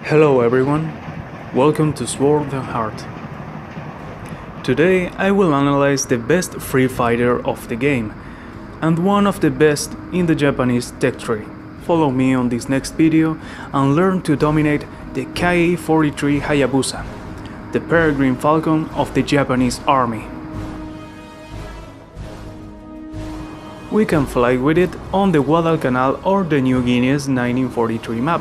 Hello everyone, welcome to Sword and Heart. Today I will analyze the best free fighter of the game, and one of the best in the Japanese tech tree. Follow me on this next video and learn to dominate the Ki-43 Hayabusa, the peregrine falcon of the Japanese army. We can fly with it on the Guadalcanal or the New Guinea's 1943 map.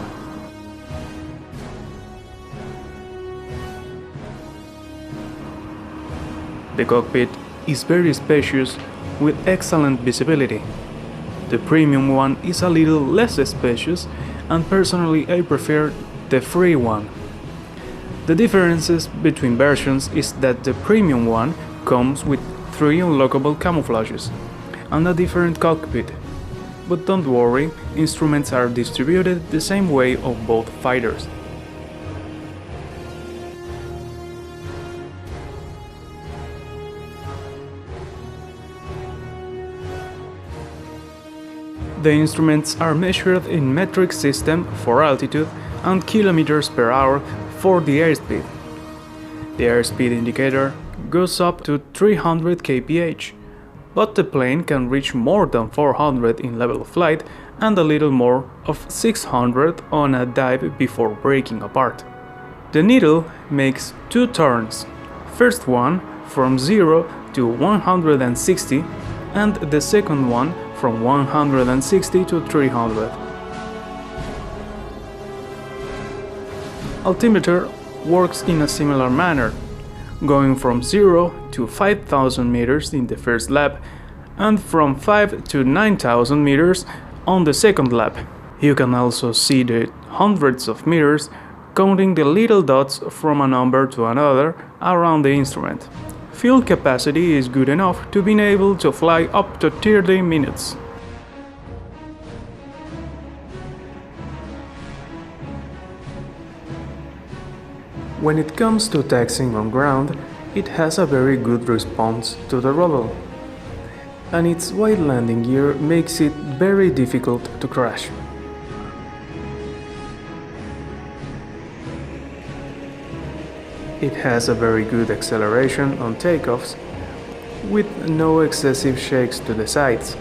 The cockpit is very spacious with excellent visibility. The premium one is a little less spacious, and personally I prefer the free one. The differences between versions is that the premium one comes with 3 unlockable camouflages and a different cockpit. But don't worry, instruments are distributed the same way of both fighters. The instruments are measured in metric system for altitude and kilometers per hour for the airspeed. The airspeed indicator goes up to 300 kph, but the plane can reach more than 400 in level flight and a little more of 600 on a dive before breaking apart. The needle makes 2 turns, first one from 0 to 160 and the second one from 160 to 300. Altimeter works in a similar manner, going from 0 to 5,000 meters in the first lap and from 5 to 9,000 meters on the second lap. You can also see the hundreds of meters counting the little dots from a number to another around the instrument. Fuel capacity is good enough to be able to fly up to 30 minutes. When it comes to taxiing on ground, it has a very good response to the rubble, and its wide landing gear makes it very difficult to crash. It has a very good acceleration on takeoffs, with no excessive shakes to the sides,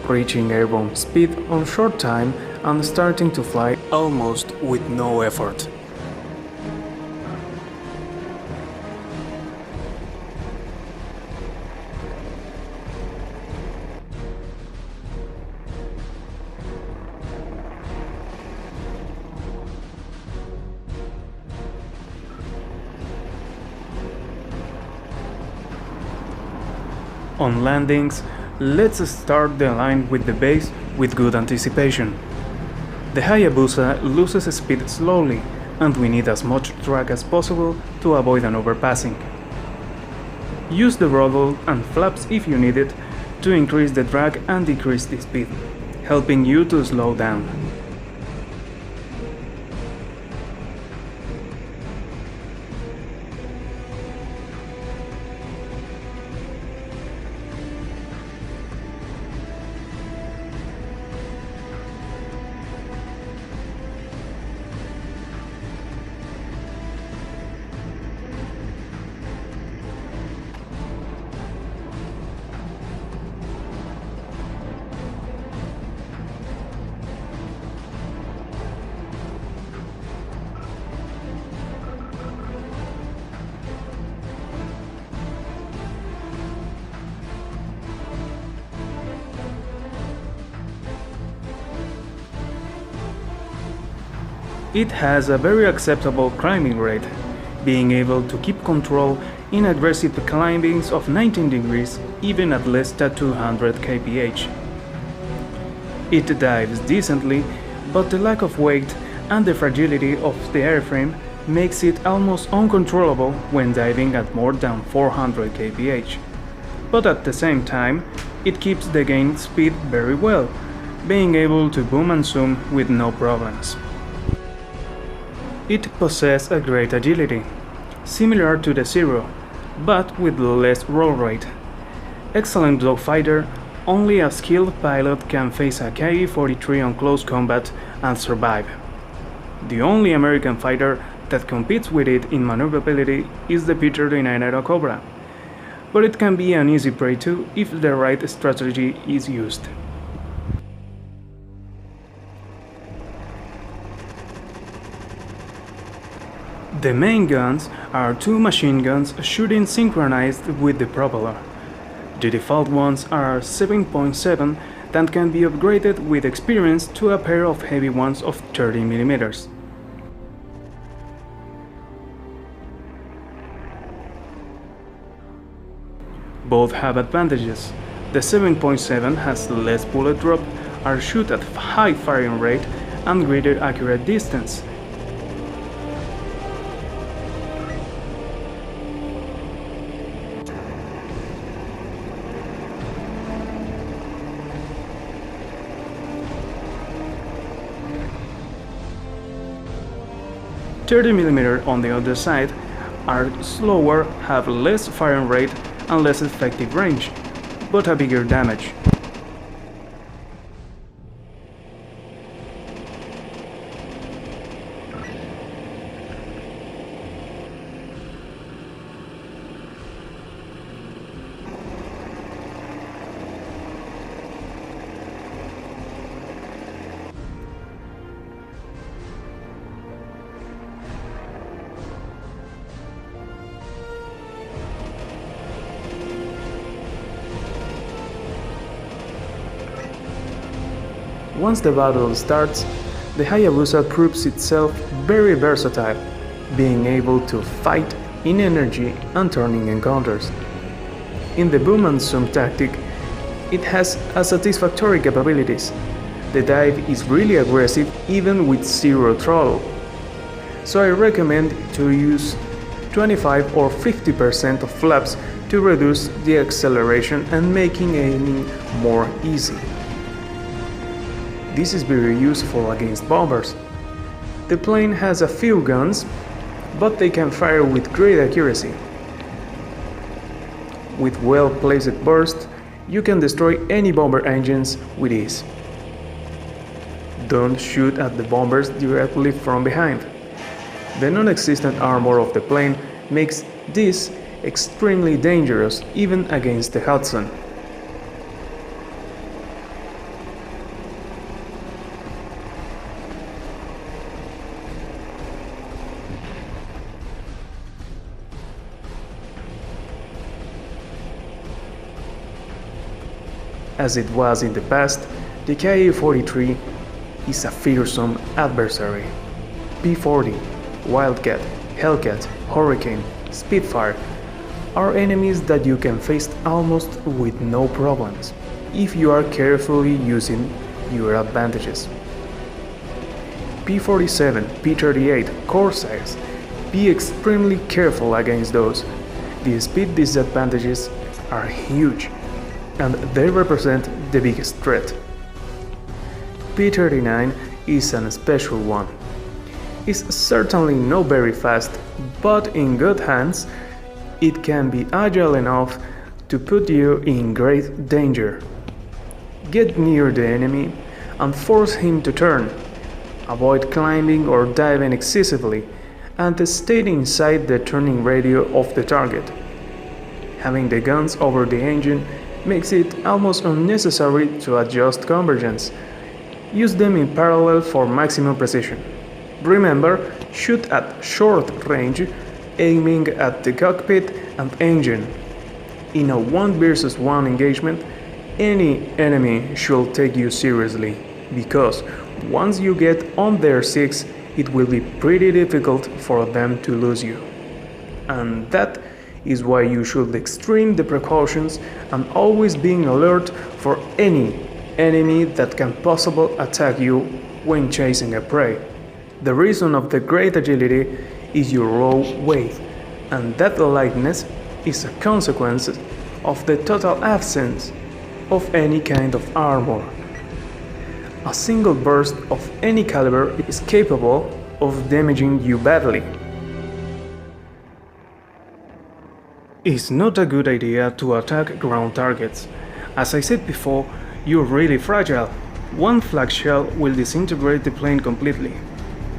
reaching airborne speed on short time and starting to fly almost with no effort. On landings, let's start the line with the base with good anticipation. The Hayabusa loses speed slowly, and we need as much drag as possible to avoid an overpassing. Use the throttle and flaps if you need it to increase the drag and decrease the speed, helping you to slow down. It has a very acceptable climbing rate, being able to keep control in aggressive climbings of 19 degrees even at less than 200 kph. It dives decently, but the lack of weight and the fragility of the airframe makes it almost uncontrollable when diving at more than 400 kph. But at the same time, it keeps the gain speed very well, being able to boom and zoom with no problems. It possesses a great agility, similar to the Zero, but with less roll rate. Excellent dogfighter, only a skilled pilot can face a Ki-43 on close combat and survive. The only American fighter that competes with it in maneuverability is the P-39 Cobra, but it can be an easy prey too if the right strategy is used. The main guns are two machine guns shooting synchronized with the propeller. The default ones are 7.7 that can be upgraded with experience to a pair of heavy ones of 30mm. Both have advantages. The 7.7 has less bullet drop, are shot at high firing rate and greater accurate distance. .30mm on the other side are slower, have less firing rate and less effective range, but a bigger damage. Once the battle starts, the Hayabusa proves itself very versatile, being able to fight in energy and turning encounters. In the boom and zoom tactic, it has a satisfactory capabilities. The dive is really aggressive even with zero throttle, so I recommend to use 25 or 50% of flaps to reduce the acceleration and making aiming more easy. This is very useful against bombers. The plane has a few guns, but they can fire with great accuracy. With well-placed bursts, you can destroy any bomber engines with ease. Don't shoot at the bombers directly from behind. The non-existent armor of the plane makes this extremely dangerous even against the Hudson. As it was in the past, the Ki-43 is a fearsome adversary. P-40, Wildcat, Hellcat, Hurricane, Spitfire are enemies that you can face almost with no problems, if you are carefully using your advantages. P-47, P-38, Corsairs, be extremely careful against those. The speed disadvantages are huge, and they represent the biggest threat. P-39 is a special one. It's certainly not very fast, but in good hands, it can be agile enough to put you in great danger. Get near the enemy and force him to turn. Avoid climbing or diving excessively, and stay inside the turning radius of the target. Having the guns over the engine makes it almost unnecessary to adjust convergence. Use them in parallel for maximum precision. Remember, shoot at short range, aiming at the cockpit and engine. In a 1 versus 1 engagement, any enemy should take you seriously, because once you get on their 6, it will be pretty difficult for them to lose you. And that is why you should extreme the precautions and always being alert for any enemy that can possibly attack you when chasing a prey. The reason of the great agility is your low weight, and that lightness is a consequence of the total absence of any kind of armor. A single burst of any caliber is capable of damaging you badly. It's not a good idea to attack ground targets. As I said before, you're really fragile. One flak shell will disintegrate the plane completely.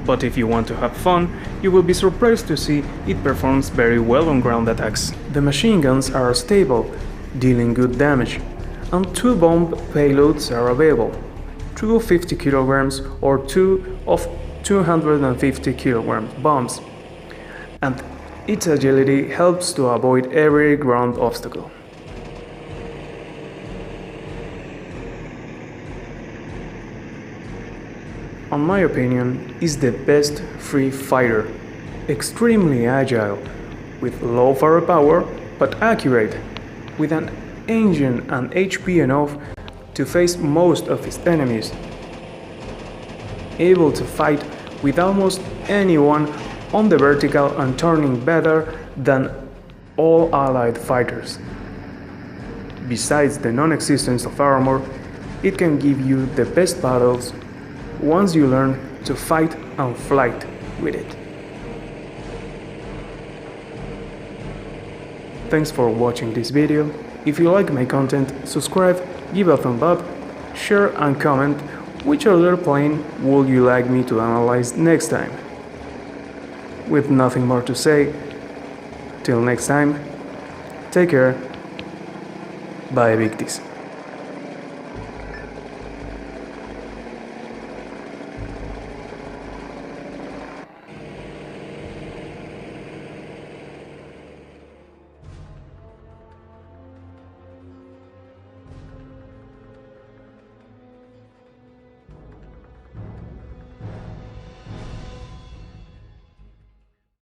But if you want to have fun, you will be surprised to see it performs very well on ground attacks. The machine guns are stable, dealing good damage, and 2 bomb payloads are available, 2 of 50 kilograms or 2 of 250 kilogram bombs, and its agility helps to avoid every ground obstacle. In my opinion, is the best free fighter, extremely agile, with low firepower but accurate, with an engine and HP enough to face most of his enemies, able to fight with almost anyone on the vertical and turning better than all allied fighters. Besides the non-existence of armor, it can give you the best battles once you learn to fight and flight with it. Thanks for watching this video. If you like my content, subscribe, give a thumb up, share and comment which other plane would you like me to analyze next time. With nothing more to say, till next time, take care, bye victis.